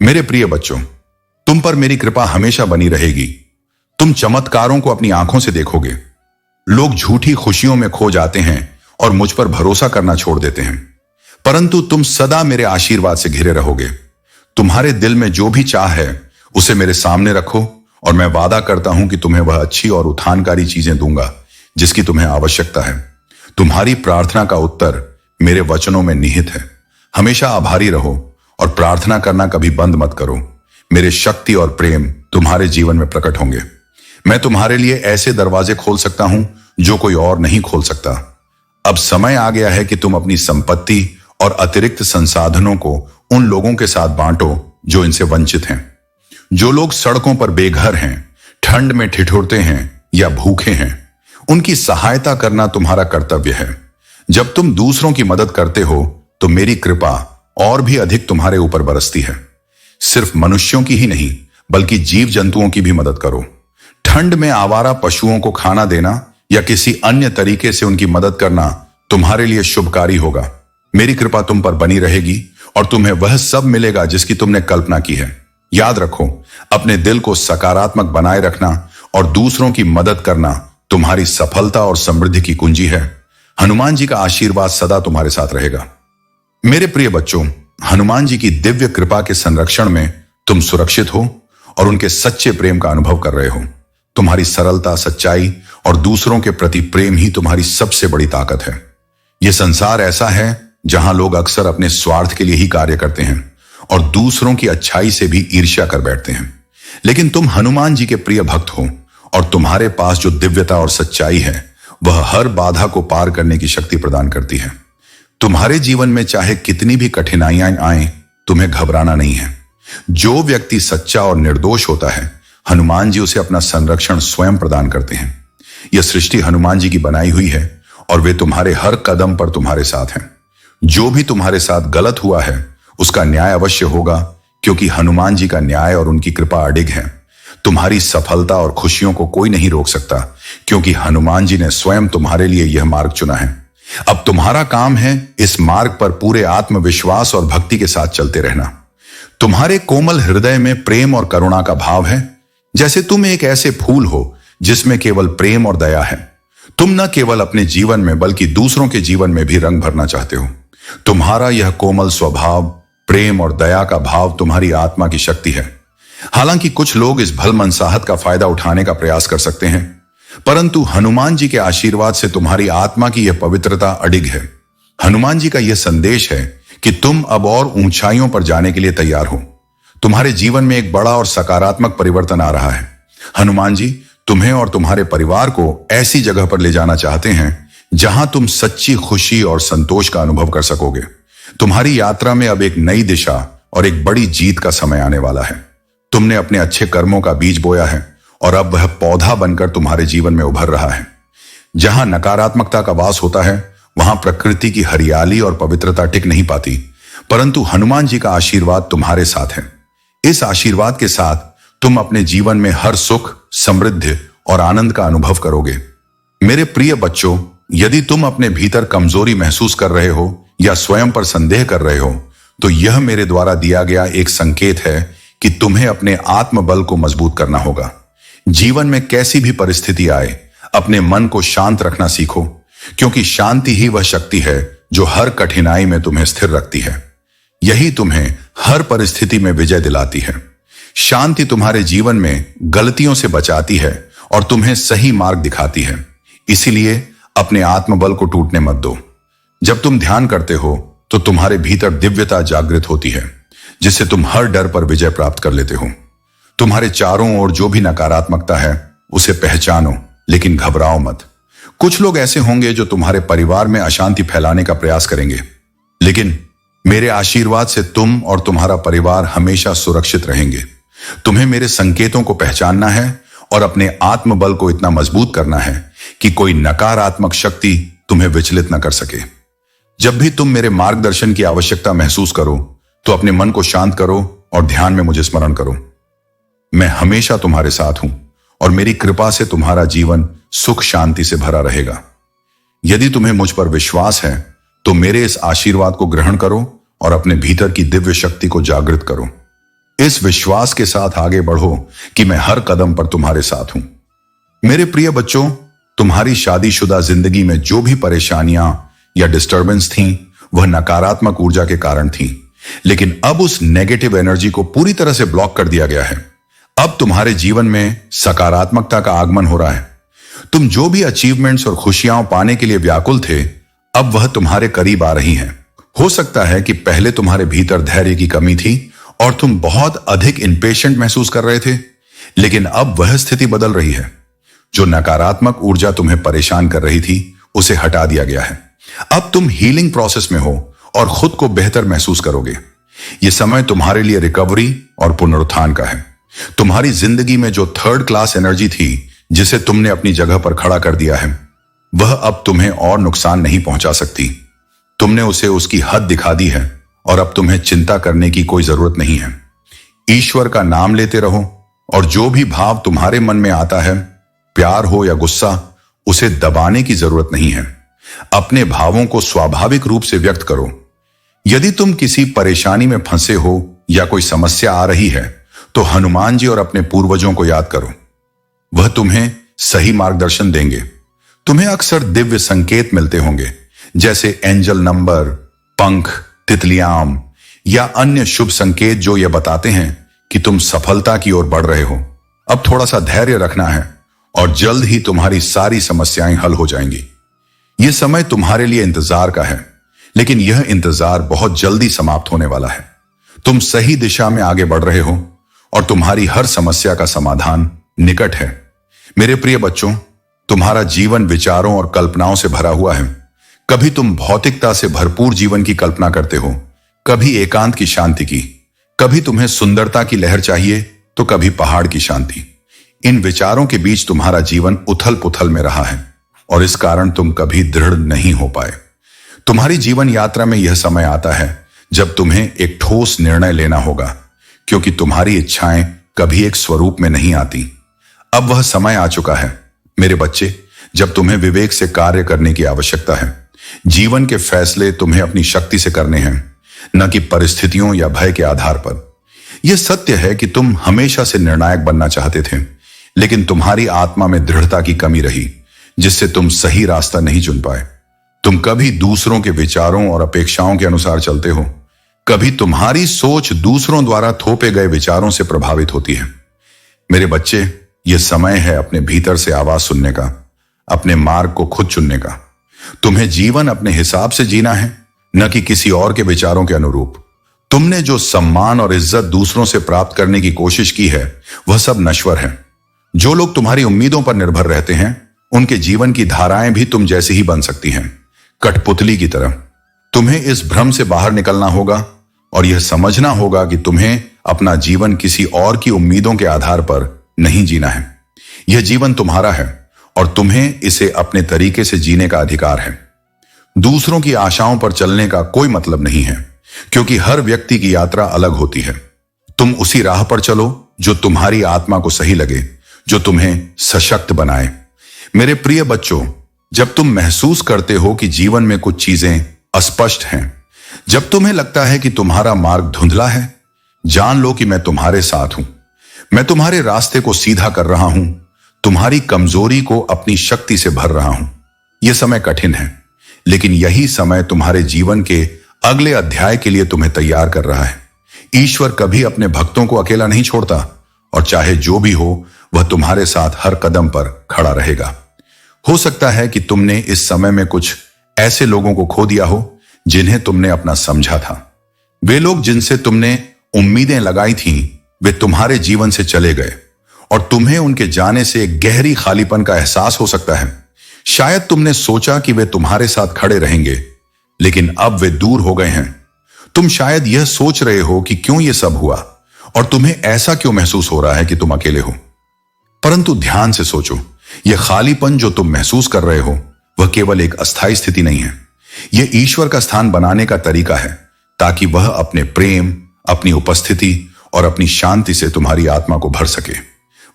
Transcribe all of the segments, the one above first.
मेरे प्रिय बच्चों, तुम पर मेरी कृपा हमेशा बनी रहेगी। तुम चमत्कारों को अपनी आंखों से देखोगे। लोग झूठी खुशियों में खो जाते हैं और मुझ पर भरोसा करना छोड़ देते हैं, परंतु तुम सदा मेरे आशीर्वाद से घिरे रहोगे। तुम्हारे दिल में जो भी चाह है उसे मेरे सामने रखो और मैं वादा करता हूं कि तुम्हें वह अच्छी और उत्थानकारी चीजें दूंगा जिसकी तुम्हें आवश्यकता है। तुम्हारी प्रार्थना का उत्तर मेरे वचनों में निहित है। हमेशा आभारी रहो और प्रार्थना करना कभी बंद मत करो। मेरे शक्ति और प्रेम तुम्हारे जीवन में प्रकट होंगे। मैं तुम्हारे लिए ऐसे दरवाजे खोल सकता हूं जो कोई और नहीं खोल सकता। अब समय आ गया है कि तुम अपनी संपत्ति और अतिरिक्त संसाधनों को उन लोगों के साथ बांटो जो इनसे वंचित हैं। जो लोग सड़कों पर बेघर हैं, ठंड में ठिठुरते हैं या भूखे हैं, उनकी सहायता करना तुम्हारा कर्तव्य है। जब तुम दूसरों की मदद करते हो तो मेरी कृपा और भी अधिक तुम्हारे ऊपर बरसती है। सिर्फ मनुष्यों की ही नहीं बल्कि जीव जंतुओं की भी मदद करो। ठंड में आवारा पशुओं को खाना देना या किसी अन्य तरीके से उनकी मदद करना तुम्हारे लिए शुभकारी होगा। मेरी कृपा तुम पर बनी रहेगी और तुम्हें वह सब मिलेगा जिसकी तुमने कल्पना की है। याद रखो, अपने दिल को सकारात्मक बनाए रखना और दूसरों की मदद करना तुम्हारी सफलता और समृद्धि की कुंजी है। हनुमान जी का आशीर्वाद सदा तुम्हारे साथ रहेगा। मेरे प्रिय बच्चों, हनुमान जी की दिव्य कृपा के संरक्षण में तुम सुरक्षित हो और उनके सच्चे प्रेम का अनुभव कर रहे हो। तुम्हारी सरलता, सच्चाई और दूसरों के प्रति प्रेम ही तुम्हारी सबसे बड़ी ताकत है। यह संसार ऐसा है जहां लोग अक्सर अपने स्वार्थ के लिए ही कार्य करते हैं और दूसरों की अच्छाई से भी ईर्ष्या कर बैठते हैं, लेकिन तुम हनुमान जी के प्रिय भक्त हो और तुम्हारे पास जो दिव्यता और सच्चाई है वह हर बाधा को पार करने की शक्ति प्रदान करती है। तुम्हारे जीवन में चाहे कितनी भी कठिनाइयां आए, तुम्हें घबराना नहीं है। जो व्यक्ति सच्चा और निर्दोष होता है, हनुमान जी उसे अपना संरक्षण स्वयं प्रदान करते हैं। यह सृष्टि हनुमान जी की बनाई हुई है और वे तुम्हारे हर कदम पर तुम्हारे साथ हैं। जो भी तुम्हारे साथ गलत हुआ है उसका न्याय अवश्य होगा, क्योंकि हनुमान जी का न्याय और उनकी कृपा अडिग है। तुम्हारी सफलता और खुशियों को कोई नहीं रोक सकता, क्योंकि हनुमान जी ने स्वयं तुम्हारे लिए यह मार्ग चुना है। अब तुम्हारा काम है इस मार्ग पर पूरे आत्मविश्वास और भक्ति के साथ चलते रहना। तुम्हारे कोमल हृदय में प्रेम और करुणा का भाव है, जैसे तुम एक ऐसे फूल हो जिसमें केवल प्रेम और दया है। तुम न केवल अपने जीवन में बल्कि दूसरों के जीवन में भी रंग भरना चाहते हो। तुम्हारा यह कोमल स्वभाव, प्रेम और दया का भाव तुम्हारी आत्मा की शक्ति है। हालांकि कुछ लोग इस भलमनसाहत का फायदा उठाने का प्रयास कर सकते हैं, परंतु हनुमान जी के आशीर्वाद से तुम्हारी आत्मा की यह पवित्रता अडिग है। हनुमान जी का यह संदेश है कि तुम अब और ऊंचाइयों पर जाने के लिए तैयार हो। तुम्हारे जीवन में एक बड़ा और सकारात्मक परिवर्तन आ रहा है। हनुमान जी तुम्हें और तुम्हारे परिवार को ऐसी जगह पर ले जाना चाहते हैं जहां तुम सच्ची खुशी और संतोष का अनुभव कर सकोगे। तुम्हारी यात्रा में अब एक नई दिशा और एक बड़ी जीत का समय आने वाला है। तुमने अपने अच्छे कर्मों का बीज बोया है और अब वह पौधा बनकर तुम्हारे जीवन में उभर रहा है। जहां नकारात्मकता का वास होता है वहां प्रकृति की हरियाली और पवित्रता टिक नहीं पाती, परंतु हनुमान जी का आशीर्वाद तुम्हारे साथ है। इस आशीर्वाद के साथ तुम अपने जीवन में हर सुख, समृद्धि और आनंद का अनुभव करोगे। मेरे प्रिय बच्चों, यदि तुम अपने भीतर कमजोरी महसूस कर रहे हो या स्वयं पर संदेह कर रहे हो, तो यह मेरे द्वारा दिया गया एक संकेत है कि तुम्हें अपने आत्मबल को मजबूत करना होगा। जीवन में कैसी भी परिस्थिति आए, अपने मन को शांत रखना सीखो, क्योंकि शांति ही वह शक्ति है जो हर कठिनाई में तुम्हें स्थिर रखती है। यही तुम्हें हर परिस्थिति में विजय दिलाती है। शांति तुम्हारे जीवन में गलतियों से बचाती है और तुम्हें सही मार्ग दिखाती है। इसीलिए अपने आत्मबल को टूटने मत दो। जब तुम ध्यान करते हो तो तुम्हारे भीतर दिव्यता जागृत होती है, जिससे तुम हर डर पर विजय प्राप्त कर लेते हो। तुम्हारे चारों ओर जो भी नकारात्मकता है उसे पहचानो, लेकिन घबराओ मत। कुछ लोग ऐसे होंगे जो तुम्हारे परिवार में अशांति फैलाने का प्रयास करेंगे, लेकिन मेरे आशीर्वाद से तुम और तुम्हारा परिवार हमेशा सुरक्षित रहेंगे। तुम्हें मेरे संकेतों को पहचानना है और अपने आत्मबल को इतना मजबूत करना है कि कोई नकारात्मक शक्ति तुम्हें विचलित न कर सके। जब भी तुम मेरे मार्गदर्शन की आवश्यकता महसूस करो तो अपने मन को शांत करो और ध्यान में मुझे स्मरण करो। मैं हमेशा तुम्हारे साथ हूं और मेरी कृपा से तुम्हारा जीवन सुख शांति से भरा रहेगा। यदि तुम्हें मुझ पर विश्वास है तो मेरे इस आशीर्वाद को ग्रहण करो और अपने भीतर की दिव्य शक्ति को जागृत करो। इस विश्वास के साथ आगे बढ़ो कि मैं हर कदम पर तुम्हारे साथ हूं। मेरे प्रिय बच्चों, तुम्हारी शादीशुदा जिंदगी में जो भी परेशानियां या डिस्टरबेंस थीं, वह नकारात्मक ऊर्जा के कारण थीं। लेकिन अब उस नेगेटिव एनर्जी को पूरी तरह से ब्लॉक कर दिया गया है। अब तुम्हारे जीवन में सकारात्मकता का आगमन हो रहा है। तुम जो भी अचीवमेंट्स और खुशियां पाने के लिए व्याकुल थे, अब वह तुम्हारे करीब आ रही हैं। हो सकता है कि पहले तुम्हारे भीतर धैर्य की कमी थी और तुम बहुत अधिक इम्पेशेंट महसूस कर रहे थे, लेकिन अब वह स्थिति बदल रही है। जो नकारात्मक ऊर्जा तुम्हें परेशान कर रही थी, उसे हटा दिया गया है। अब तुम हीलिंग प्रोसेस में हो और खुद को बेहतर महसूस करोगे। यह समय तुम्हारे लिए रिकवरी और पुनरुत्थान का है। तुम्हारी जिंदगी में जो थर्ड क्लास एनर्जी थी, जिसे तुमने अपनी जगह पर खड़ा कर दिया है, वह अब तुम्हें और नुकसान नहीं पहुंचा सकती। तुमने उसे उसकी हद दिखा दी है और अब तुम्हें चिंता करने की कोई जरूरत नहीं है। ईश्वर का नाम लेते रहो और जो भी भाव तुम्हारे मन में आता है, प्यार हो या गुस्सा, उसे दबाने की जरूरत नहीं है। अपने भावों को स्वाभाविक रूप से व्यक्त करो। यदि तुम किसी परेशानी में फंसे हो या कोई समस्या आ रही है, तो हनुमान जी और अपने पूर्वजों को याद करो। वह तुम्हें सही मार्गदर्शन देंगे। तुम्हें अक्सर दिव्य संकेत मिलते होंगे, जैसे एंजल नंबर, पंख, तितलियां या अन्य शुभ संकेत जो यह बताते हैं कि तुम सफलता की ओर बढ़ रहे हो। अब थोड़ा सा धैर्य रखना है और जल्द ही तुम्हारी सारी समस्याएं हल हो जाएंगी। यह समय तुम्हारे लिए इंतजार का है, लेकिन यह इंतजार बहुत जल्दी समाप्त होने वाला है। तुम सही दिशा में आगे बढ़ रहे हो और तुम्हारी हर समस्या का समाधान निकट है। मेरे प्रिय बच्चों, तुम्हारा जीवन विचारों और कल्पनाओं से भरा हुआ है। कभी तुम भौतिकता से भरपूर जीवन की कल्पना करते हो, कभी एकांत की शांति की, कभी तुम्हें सुंदरता की लहर चाहिए तो कभी पहाड़ की शांति। इन विचारों के बीच तुम्हारा जीवन उथल पुथल में रहा है और इस कारण तुम कभी दृढ़ नहीं हो पाए। तुम्हारी जीवन यात्रा में यह समय आता है जब तुम्हें एक ठोस निर्णय लेना होगा, क्योंकि तुम्हारी इच्छाएं कभी एक स्वरूप में नहीं आती। अब वह समय आ चुका है मेरे बच्चे, जब तुम्हें विवेक से कार्य करने की आवश्यकता है। जीवन के फैसले तुम्हें अपनी शक्ति से करने हैं, न कि परिस्थितियों या भय के आधार पर। यह सत्य है कि तुम हमेशा से निर्णायक बनना चाहते थे, लेकिन तुम्हारी आत्मा में दृढ़ता की कमी रही, जिससे तुम सही रास्ता नहीं चुन पाए। तुम कभी दूसरों के विचारों और अपेक्षाओं के अनुसार चलते हो, कभी तुम्हारी सोच दूसरों द्वारा थोपे गए विचारों से प्रभावित होती है। मेरे बच्चे, यह समय है अपने भीतर से आवाज सुनने का, अपने मार्ग को खुद चुनने का। तुम्हें जीवन अपने हिसाब से जीना है, न कि किसी और के विचारों के अनुरूप। तुमने जो सम्मान और इज्जत दूसरों से प्राप्त करने की कोशिश की है, वह सब नश्वर है। जो लोग तुम्हारी उम्मीदों पर निर्भर रहते हैं, उनके जीवन की धाराएं भी तुम जैसी ही बन सकती हैं, कठपुतली की तरह। तुम्हें इस भ्रम से बाहर निकलना होगा और यह समझना होगा कि तुम्हें अपना जीवन किसी और की उम्मीदों के आधार पर नहीं जीना है। यह जीवन तुम्हारा है और तुम्हें इसे अपने तरीके से जीने का अधिकार है। दूसरों की आशाओं पर चलने का कोई मतलब नहीं है, क्योंकि हर व्यक्ति की यात्रा अलग होती है। तुम उसी राह पर चलो जो तुम्हारी आत्मा को सही लगे, जो तुम्हें सशक्त बनाए। मेरे प्रिय बच्चों, जब तुम महसूस करते हो कि जीवन में कुछ चीजें अस्पष्ट हैं, जब तुम्हें लगता है कि तुम्हारा मार्ग धुंधला है, जान लो कि मैं तुम्हारे साथ हूं। मैं तुम्हारे रास्ते को सीधा कर रहा हूं, तुम्हारी कमजोरी को अपनी शक्ति से भर रहा हूं। यह समय कठिन है, लेकिन यही समय तुम्हारे जीवन के अगले अध्याय के लिए तुम्हें तैयार कर रहा है। ईश्वर कभी अपने भक्तों को अकेला नहीं छोड़ता और चाहे जो भी हो, वह तुम्हारे साथ हर कदम पर खड़ा रहेगा। हो सकता है कि तुमने इस समय में कुछ ऐसे लोगों को खो दिया हो जिन्हें तुमने अपना समझा था। वे लोग जिनसे तुमने उम्मीदें लगाई थीं, वे तुम्हारे जीवन से चले गए और तुम्हें उनके जाने से एक गहरी खालीपन का एहसास हो सकता है। शायद तुमने सोचा कि वे तुम्हारे साथ खड़े रहेंगे, लेकिन अब वे दूर हो गए हैं। तुम शायद यह सोच रहे हो कि क्यों यह सब हुआ और तुम्हें ऐसा क्यों महसूस हो रहा है कि तुम अकेले हो। परंतु ध्यान से सोचो, यह खालीपन जो तुम महसूस कर रहे हो, वह केवल एक अस्थायी स्थिति नहीं है। यह ईश्वर का स्थान बनाने का तरीका है, ताकि वह अपने प्रेम, अपनी उपस्थिति और अपनी शांति से तुम्हारी आत्मा को भर सके।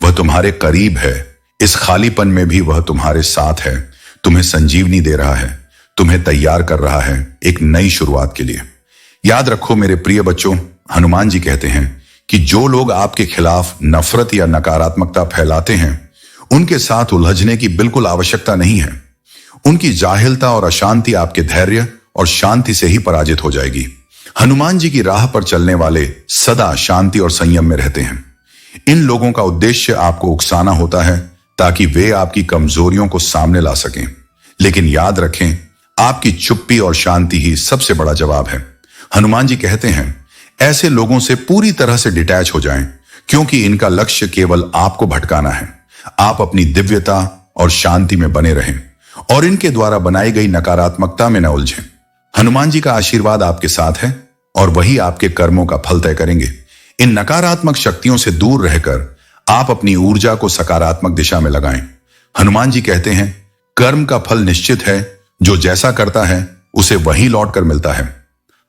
वह तुम्हारे करीब है। इस खालीपन में भी वह तुम्हारे साथ है, तुम्हें संजीवनी दे रहा है, तुम्हें तैयार कर रहा है एक नई शुरुआत के लिए। याद रखो मेरे प्रिय बच्चों, हनुमान जी कहते हैं कि जो लोग आपके खिलाफ नफरत या नकारात्मकता फैलाते हैं उनके साथ उलझने की बिल्कुल आवश्यकता नहीं है। उनकी जाहिलता और अशांति आपके धैर्य और शांति से ही पराजित हो जाएगी। हनुमान जी की राह पर चलने वाले सदा शांति और संयम में रहते हैं। इन लोगों का उद्देश्य आपको उकसाना होता है ताकि वे आपकी कमजोरियों को सामने ला सकें। लेकिन याद रखें, आपकी चुप्पी और शांति ही सबसे बड़ा जवाब है। हनुमान जी कहते हैं, ऐसे लोगों से पूरी तरह से डिटैच हो जाएं, क्योंकि इनका लक्ष्य केवल आपको भटकाना है। आप अपनी दिव्यता और शांति में बने रहें और इनके द्वारा बनाई गई नकारात्मकता में न उलझें। हनुमान जी का आशीर्वाद आपके साथ है और वही आपके कर्मों का फल तय करेंगे। इन नकारात्मक शक्तियों से दूर रहकर आप अपनी ऊर्जा को सकारात्मक दिशा में लगाएं। हनुमान जी कहते हैं, कर्म का फल निश्चित है, जो जैसा करता है उसे वही लौट कर मिलता है।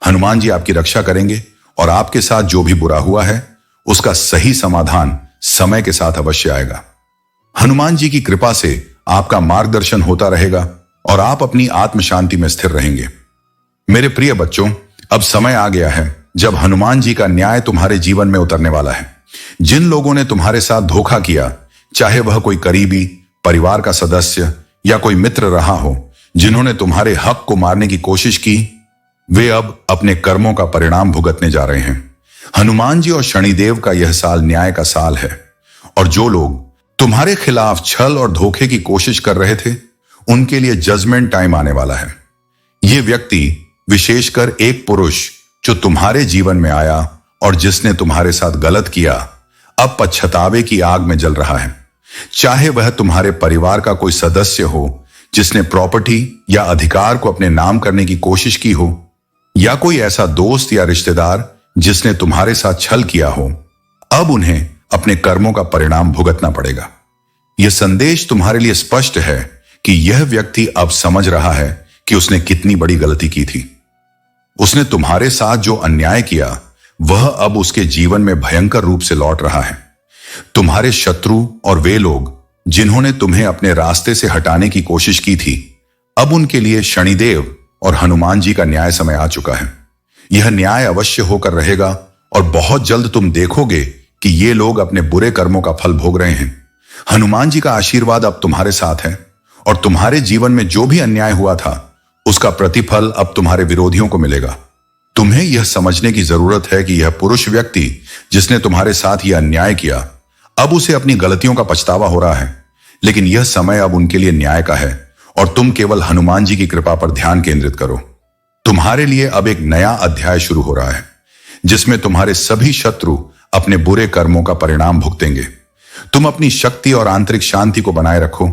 हनुमान जी आपकी रक्षा करेंगे और आपके साथ जो भी बुरा हुआ है उसका सही समाधान समय के साथ अवश्य आएगा। हनुमान जी की कृपा से आपका मार्गदर्शन होता रहेगा और आप अपनी आत्म शांति में स्थिर रहेंगे। मेरे प्रिय बच्चों, अब समय आ गया है जब हनुमान जी का न्याय तुम्हारे जीवन में उतरने वाला है। जिन लोगों ने तुम्हारे साथ धोखा किया, चाहे वह कोई करीबी, परिवार का सदस्य या कोई मित्र रहा हो, जिन्होंने तुम्हारे हक को मारने की कोशिश की, वे अब अपने कर्मों का परिणाम भुगतने जा रहे हैं। हनुमान जी और शनिदेव का यह साल न्याय का साल है और जो लोग तुम्हारे खिलाफ छल और धोखे की कोशिश कर रहे थे, उनके लिए जजमेंट टाइम आने वाला है। यह व्यक्ति, विशेषकर एक पुरुष जो तुम्हारे जीवन में आया और जिसने तुम्हारे साथ गलत किया, अब पछतावे की आग में जल रहा है। चाहे वह तुम्हारे परिवार का कोई सदस्य हो जिसने प्रॉपर्टी या अधिकार को अपने नाम करने की कोशिश की हो, या कोई ऐसा दोस्त या रिश्तेदार जिसने तुम्हारे साथ छल किया हो, अब उन्हें अपने कर्मों का परिणाम भुगतना पड़ेगा। यह संदेश तुम्हारे लिए स्पष्ट है कि यह व्यक्ति अब समझ रहा है कि उसने कितनी बड़ी गलती की थी। उसने तुम्हारे साथ जो अन्याय किया वह अब उसके जीवन में भयंकर रूप से लौट रहा है। तुम्हारे शत्रु और वे लोग जिन्होंने तुम्हें अपने रास्ते से हटाने की कोशिश की थी, अब उनके लिए शनिदेव और हनुमान जी का न्याय समय आ चुका है। यह न्याय अवश्य होकर रहेगा और बहुत जल्द तुम देखोगे कि ये लोग अपने बुरे कर्मों का फल भोग रहे हैं। हनुमान जी का आशीर्वाद अब तुम्हारे साथ है और तुम्हारे जीवन में जो भी अन्याय हुआ था उसका प्रतिफल अब तुम्हारे विरोधियों को मिलेगा। तुम्हें यह समझने की जरूरत है कि यह पुरुष व्यक्ति जिसने तुम्हारे साथ यह अन्याय किया, अब उसे अपनी गलतियों का पछतावा हो रहा है। लेकिन यह समय अब उनके लिए न्याय का है और तुम केवल हनुमान जी की कृपा पर ध्यान केंद्रित करो। तुम्हारे लिए अब एक नया अध्याय शुरू हो रहा है जिसमें तुम्हारे सभी शत्रु अपने बुरे कर्मों का परिणाम भुगतेंगे। तुम अपनी शक्ति और आंतरिक शांति को बनाए रखो,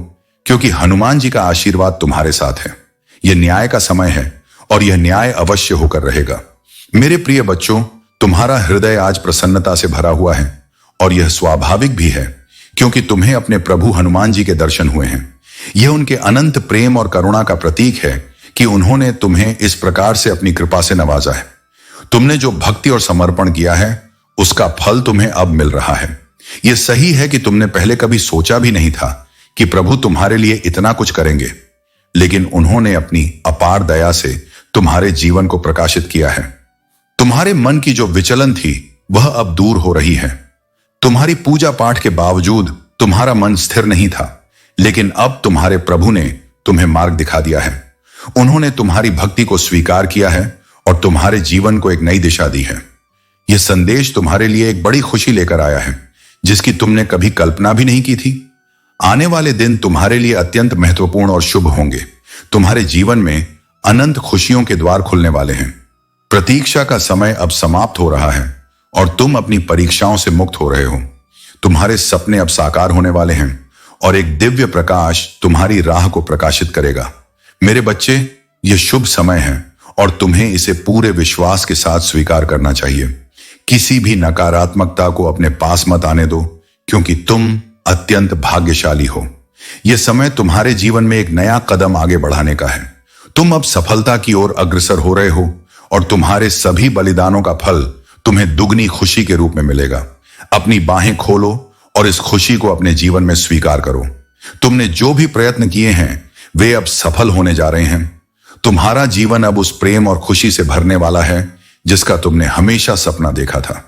क्योंकि हनुमान जी का आशीर्वाद तुम्हारे साथ है। यह न्याय का समय है और यह न्याय अवश्य होकर रहेगा। मेरे प्रिय बच्चों, तुम्हारा हृदय आज प्रसन्नता से भरा हुआ है और यह स्वाभाविक भी है, क्योंकि तुम्हें अपने प्रभु हनुमान जी के दर्शन हुए हैं। यह उनके अनंत प्रेम और करुणा का प्रतीक है कि उन्होंने तुम्हें इस प्रकार से अपनी कृपा से नवाजा है। तुमने जो भक्ति और समर्पण किया है उसका फल तुम्हें अब मिल रहा है। यह सही है कि तुमने पहले कभी सोचा भी नहीं था कि प्रभु तुम्हारे लिए इतना कुछ करेंगे, लेकिन उन्होंने अपनी अपार दया से तुम्हारे जीवन को प्रकाशित किया है। तुम्हारे मन की जो विचलन थी वह अब दूर हो रही है। तुम्हारी पूजा पाठ के बावजूद तुम्हारा मन स्थिर नहीं था, लेकिन अब तुम्हारे प्रभु ने तुम्हें मार्ग दिखा दिया है। उन्होंने तुम्हारी भक्ति को स्वीकार किया है और तुम्हारे जीवन को एक नई दिशा दी है। यह संदेश तुम्हारे लिए एक बड़ी खुशी लेकर आया है जिसकी तुमने कभी कल्पना भी नहीं की थी। आने वाले दिन तुम्हारे लिए अत्यंत महत्वपूर्ण और शुभ होंगे। तुम्हारे जीवन में अनंत खुशियों के द्वार खुलने वाले हैं। प्रतीक्षा का समय अब समाप्त हो रहा है और तुम अपनी परीक्षाओं से मुक्त हो रहे हो। तुम्हारे सपने अब साकार होने वाले हैं और एक दिव्य प्रकाश तुम्हारी राह को प्रकाशित करेगा। मेरे बच्चे, यह शुभ समय है और तुम्हें इसे पूरे विश्वास के साथ स्वीकार करना चाहिए। किसी भी नकारात्मकता को अपने पास मत आने दो, क्योंकि तुम अत्यंत भाग्यशाली हो। यह समय तुम्हारे जीवन में एक नया कदम आगे बढ़ाने का है। तुम अब सफलता की ओर अग्रसर हो रहे हो और तुम्हारे सभी बलिदानों का फल तुम्हें दुगनी खुशी के रूप में मिलेगा। अपनी बाहें खोलो और इस खुशी को अपने जीवन में स्वीकार करो। तुमने जो भी प्रयत्न किए हैं वे अब सफल होने जा रहे हैं। तुम्हारा जीवन अब उस प्रेम और खुशी से भरने वाला है जिसका तुमने हमेशा सपना देखा था।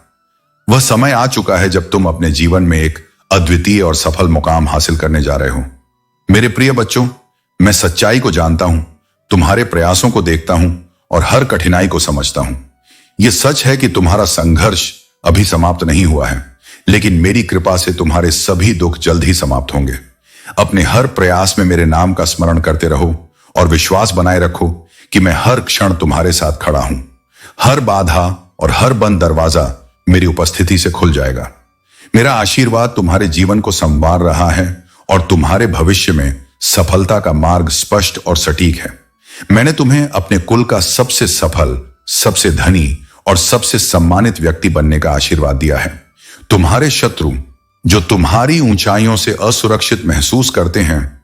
वह समय आ चुका है जब तुम अपने जीवन में एक अद्वितीय और सफल मुकाम हासिल करने जा रहे हो। मेरे प्रिय बच्चों, मैं सच्चाई को जानता हूं, तुम्हारे प्रयासों को देखता हूं और हर कठिनाई को समझता हूं। यह सच है कि तुम्हारा संघर्ष अभी समाप्त नहीं हुआ है, लेकिन मेरी कृपा से तुम्हारे सभी दुख जल्द ही समाप्त होंगे। अपने हर प्रयास में मेरे नाम का स्मरण करते रहो और विश्वास बनाए रखो कि मैं हर क्षण तुम्हारे साथ खड़ा हूं। हर बाधा और हर बंद दरवाजा मेरी उपस्थिति से खुल जाएगा। मेरा आशीर्वाद तुम्हारे जीवन को संवार रहा है और तुम्हारे भविष्य में सफलता का मार्ग स्पष्ट और सटीक है। मैंने तुम्हें अपने कुल का सबसे सफल, सबसे धनी और सबसे सम्मानित व्यक्ति बनने का आशीर्वाद दिया है। तुम्हारे शत्रु जो तुम्हारी ऊंचाइयों से असुरक्षित महसूस करते हैं,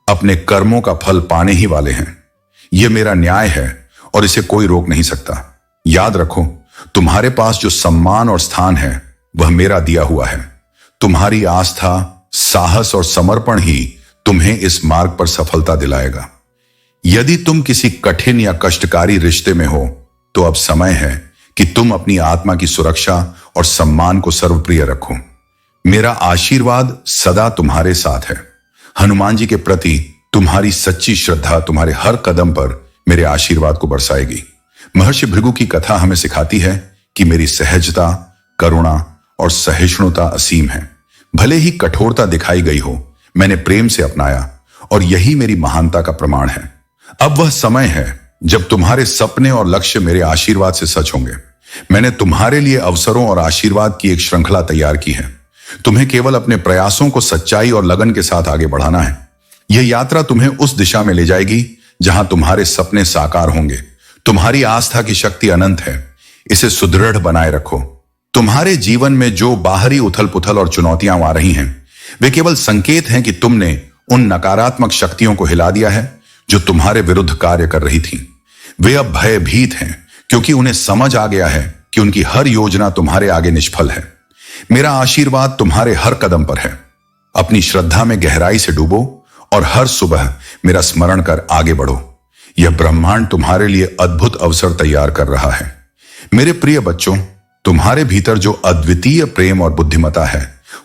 अपने कर्मों का फल पाने ही वाले हैं। यह मेरा न्याय है और इसे कोई रोक नहीं सकता। याद रखो, तुम्हारे पास जो सम्मान और स्थान है वह मेरा दिया हुआ है। तुम्हारी आस्था, साहस और समर्पण ही तुम्हें इस मार्ग पर सफलता दिलाएगा। यदि तुम किसी कठिन या कष्टकारी रिश्ते में हो तो अब समय है कि तुम अपनी आत्मा की सुरक्षा और सम्मान को सर्वप्रिय रखो। मेरा आशीर्वाद सदा तुम्हारे साथ है। हनुमान जी के प्रति तुम्हारी सच्ची श्रद्धा तुम्हारे हर कदम पर मेरे आशीर्वाद को बरसाएगी। महर्षि भृगु की कथा हमें सिखाती है कि मेरी सहजता, करुणा और सहिष्णुता असीम है। भले ही कठोरता दिखाई गई हो, मैंने प्रेम से अपनाया और यही मेरी महानता का प्रमाण है। अब वह समय है जब तुम्हारे सपने और लक्ष्य मेरे आशीर्वाद से सच होंगे। मैंने तुम्हारे लिए अवसरों और आशीर्वाद की एक श्रृंखला तैयार की है। तुम्हें केवल अपने प्रयासों को सच्चाई और लगन के साथ आगे बढ़ाना है। यह यात्रा तुम्हें उस दिशा में ले जाएगी जहां तुम्हारे सपने साकार होंगे। तुम्हारी आस्था की शक्ति अनंत है, इसे सुदृढ़ बनाए रखो। तुम्हारे जीवन में जो बाहरी उथल पुथल और चुनौतियां आ रही हैं, वे केवल संकेत हैं कि तुमने उन नकारात्मक शक्तियों को हिला दिया है जो तुम्हारे विरुद्ध कार्य कर रही थी। वे अब भयभीत हैं क्योंकि उन्हें समझ आ गया है कि उनकी हर योजना तुम्हारे आगे निष्फल है। मेरा आशीर्वाद तुम्हारे हर कदम पर है। अपनी श्रद्धा में गहराई से डूबो और हर सुबह मेरा स्मरण कर आगे बढ़ो। यह ब्रह्मांड तुम्हारे लिए अद्भुत अवसर तैयार कर रहा है। मेरे प्रिय बच्चों, तुम्हारे भीतर जो अद्वितीय प्रेम और बुद्धिमता है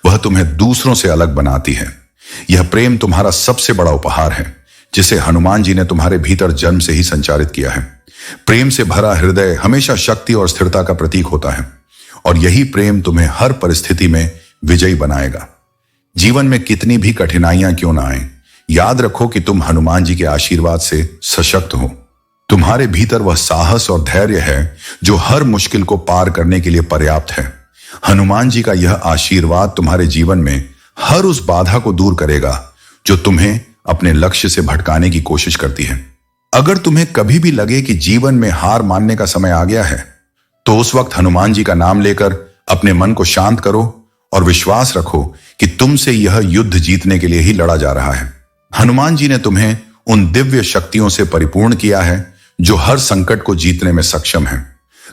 वह तुम्हें दूसरों से अलग बनाती है। यह प्रेम तुम्हारा सबसे बड़ा उपहार है जिसे हनुमान जी ने तुम्हारे भीतर जन्म से ही संचारित किया है। प्रेम से भरा हृदय हमेशा शक्ति और स्थिरता का प्रतीक होता है और यही प्रेम तुम्हें हर परिस्थिति में विजयी बनाएगा। जीवन में कितनी भी कठिनाइयां क्यों ना आए, याद रखो कि तुम हनुमान जी के आशीर्वाद से सशक्त हो। तुम्हारे भीतर वह साहस और धैर्य है जो हर मुश्किल को पार करने के लिए पर्याप्त है। हनुमान जी का यह आशीर्वाद तुम्हारे जीवन में हर उस बाधा को दूर करेगा जो तुम्हें अपने लक्ष्य से भटकाने की कोशिश करती है। अगर तुम्हें कभी भी लगे कि जीवन में हार मानने का समय आ गया है, तो उस वक्त हनुमान जी का नाम लेकर अपने मन को शांत करो और विश्वास रखो कि तुमसे यह युद्ध जीतने के लिए ही लड़ा जा रहा है। हनुमान जी ने तुम्हें उन दिव्य शक्तियों से परिपूर्ण किया है जो हर संकट को जीतने में सक्षम है।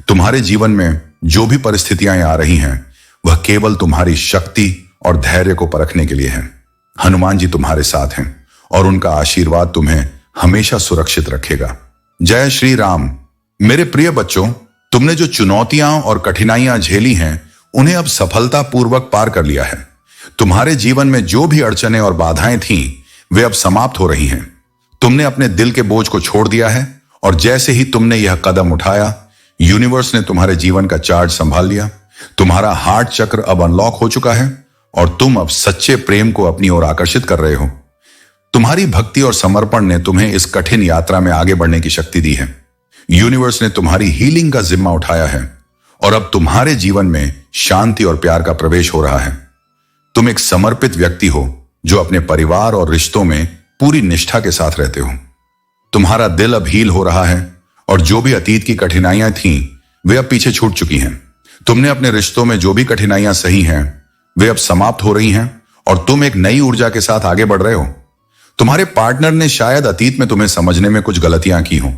तुम्हारे जीवन में जो भी परिस्थितियां आ रही हैं, वह केवल तुम्हारी शक्ति और धैर्य को परखने के लिए है। हनुमान जी तुम्हारे साथ हैं और उनका आशीर्वाद तुम्हें हमेशा सुरक्षित रखेगा। जय श्री राम। मेरे प्रिय बच्चों, तुमने जो चुनौतियां और कठिनाइयां झेली हैं, उन्हें अब सफलतापूर्वक पार कर लिया है। तुम्हारे जीवन में जो भी अड़चनें और बाधाएं थीं, वे अब समाप्त हो रही हैं। तुमने अपने दिल के बोझ को छोड़ दिया है और जैसे ही तुमने यह कदम उठाया, यूनिवर्स ने तुम्हारे जीवन का चार्ज संभाल लिया। तुम्हारा हार्ट चक्र अब अनलॉक हो चुका है और तुम अब सच्चे प्रेम को अपनी ओर आकर्षित कर रहे हो। तुम्हारी भक्ति और समर्पण ने तुम्हें इस कठिन यात्रा में आगे बढ़ने की शक्ति दी है। यूनिवर्स ने तुम्हारी हीलिंग का जिम्मा उठाया है और अब तुम्हारे जीवन में शांति और प्यार का प्रवेश हो रहा है। तुम एक समर्पित व्यक्ति हो जो अपने परिवार और रिश्तों में पूरी निष्ठा के साथ रहते हो। तुम्हारा दिल अब हील हो रहा है और जो भी अतीत की कठिनाइयां थीं, वे अब पीछे छूट चुकी हैं। तुमने अपने रिश्तों में जो भी कठिनाइयां सही हैं, वे अब समाप्त हो रही हैं और तुम एक नई ऊर्जा के साथ आगे बढ़ रहे हो। तुम्हारे पार्टनर ने शायद अतीत में तुम्हें समझने में कुछ गलतियां की हों,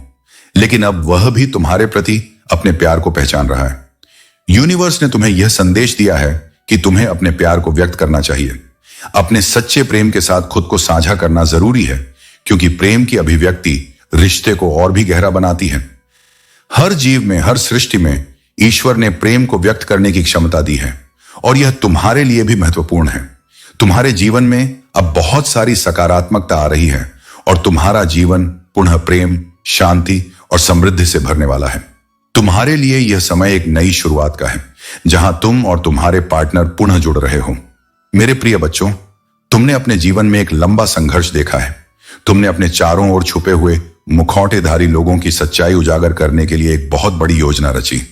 लेकिन अब वह भी तुम्हारे प्रति अपने प्यार को पहचान रहा है। यूनिवर्स ने तुम्हें यह संदेश दिया है कि तुम्हें अपने प्यार को व्यक्त करना चाहिए। अपने सच्चे प्रेम के साथ खुद को साझा करना जरूरी है, क्योंकि प्रेम की अभिव्यक्ति रिश्ते को और भी गहरा बनाती है। हर जीव में, हर सृष्टि में ईश्वर ने प्रेम को व्यक्त करने की क्षमता दी है और यह तुम्हारे लिए भी महत्वपूर्ण है। तुम्हारे जीवन में अब बहुत सारी सकारात्मकता आ रही है और तुम्हारा जीवन पुनः प्रेम, शांति और समृद्धि से भरने वाला है। तुम्हारे लिए यह समय एक नई शुरुआत का है, जहां तुम और तुम्हारे पार्टनर पुनः जुड़ रहे हो। मेरे प्रिय बच्चों, तुमने अपने जीवन में एक लंबा संघर्ष देखा है। तुमने अपने चारों ओर छुपे हुए मुखौटेधारी लोगों की सच्चाई उजागर करने के लिए एक बहुत बड़ी योजना रची।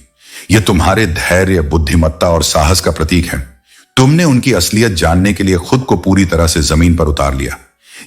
यह तुम्हारे धैर्य, बुद्धिमत्ता और साहस का प्रतीक है। तुमने उनकी असलियत जानने के लिए खुद को पूरी तरह से जमीन पर उतार लिया।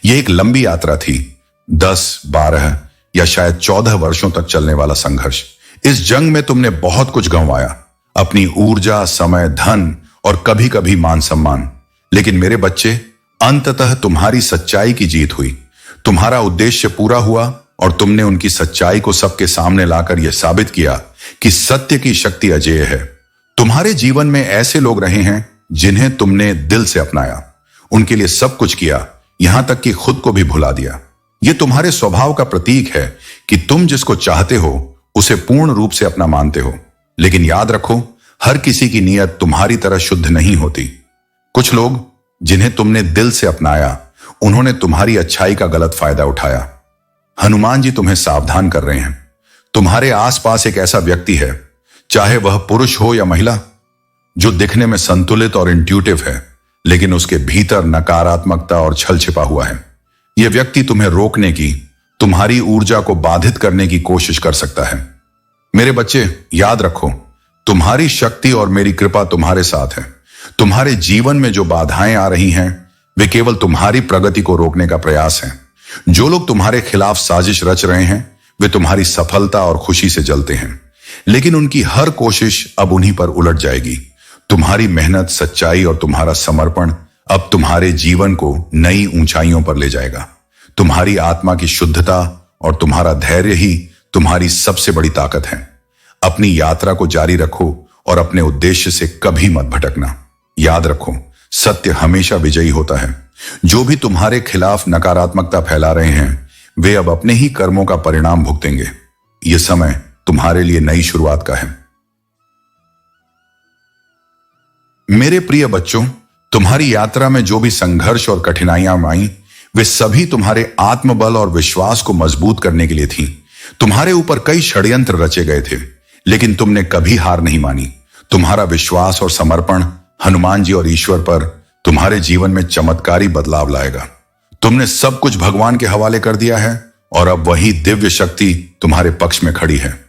यह एक लंबी यात्रा थी, 10, 12 या शायद 14 वर्षों तक चलने वाला संघर्ष। इस जंग में तुमने बहुत कुछ गंवाया, अपनी ऊर्जा, समय, धन और कभी कभी मान सम्मान। लेकिन मेरे बच्चे, अंततः तुम्हारी सच्चाई की जीत हुई। तुम्हारा उद्देश्य पूरा हुआ और तुमने उनकी सच्चाई को सबके सामने लाकर यह साबित किया कि सत्य की शक्ति अजेय है। तुम्हारे जीवन में ऐसे लोग रहे हैं जिन्हें तुमने दिल से अपनाया, उनके लिए सब कुछ किया, यहां तक कि खुद को भी भुला दिया। यह तुम्हारे स्वभाव का प्रतीक है कि तुम जिसको चाहते हो उसे पूर्ण रूप से अपना मानते हो। लेकिन याद रखो, हर किसी की नीयत तुम्हारी तरह शुद्ध नहीं होती। कुछ लोग जिन्हें तुमने दिल से अपनाया, उन्होंने तुम्हारी अच्छाई का गलत फायदा उठाया। हनुमान जी तुम्हें सावधान कर रहे हैं। तुम्हारे आसपास एक ऐसा व्यक्ति है, चाहे वह पुरुष हो या महिला, जो दिखने में संतुलित और इंट्यूटिव है, लेकिन उसके भीतर नकारात्मकता और छल छिपा हुआ है। यह व्यक्ति तुम्हें रोकने की, तुम्हारी ऊर्जा को बाधित करने की कोशिश कर सकता है। मेरे बच्चे, याद रखो, तुम्हारी शक्ति और मेरी कृपा तुम्हारे साथ है। तुम्हारे जीवन में जो बाधाएं आ रही हैं, वे केवल तुम्हारी प्रगति को रोकने का प्रयास हैं। जो लोग तुम्हारे खिलाफ साजिश रच रहे हैं, वे तुम्हारी सफलता और खुशी से जलते हैं, लेकिन उनकी हर कोशिश अब उन्हीं पर उलट जाएगी। तुम्हारी मेहनत, सच्चाई और तुम्हारा समर्पण अब तुम्हारे जीवन को नई ऊंचाइयों पर ले जाएगा। तुम्हारी आत्मा की शुद्धता और तुम्हारा धैर्य ही तुम्हारी सबसे बड़ी ताकत है। अपनी यात्रा को जारी रखो और अपने उद्देश्य से कभी मत भटकना। याद रखो, सत्य हमेशा विजयी होता है। जो भी तुम्हारे खिलाफ नकारात्मकता फैला रहे हैं, वे अब अपने ही कर्मों का परिणाम भुगतेंगे। यह समय तुम्हारे लिए नई शुरुआत का है। मेरे प्रिय बच्चों, तुम्हारी यात्रा में जो भी संघर्ष और कठिनाइयां आई, वे सभी तुम्हारे आत्मबल और विश्वास को मजबूत करने के लिए थी। तुम्हारे ऊपर कई षड्यंत्र रचे गए थे, लेकिन तुमने कभी हार नहीं मानी। तुम्हारा विश्वास और समर्पण हनुमान जी और ईश्वर पर तुम्हारे जीवन में चमत्कारी बदलाव लाएगा। तुमने सब कुछ भगवान के हवाले कर दिया है और अब वही दिव्य शक्ति तुम्हारे पक्ष में खड़ी है।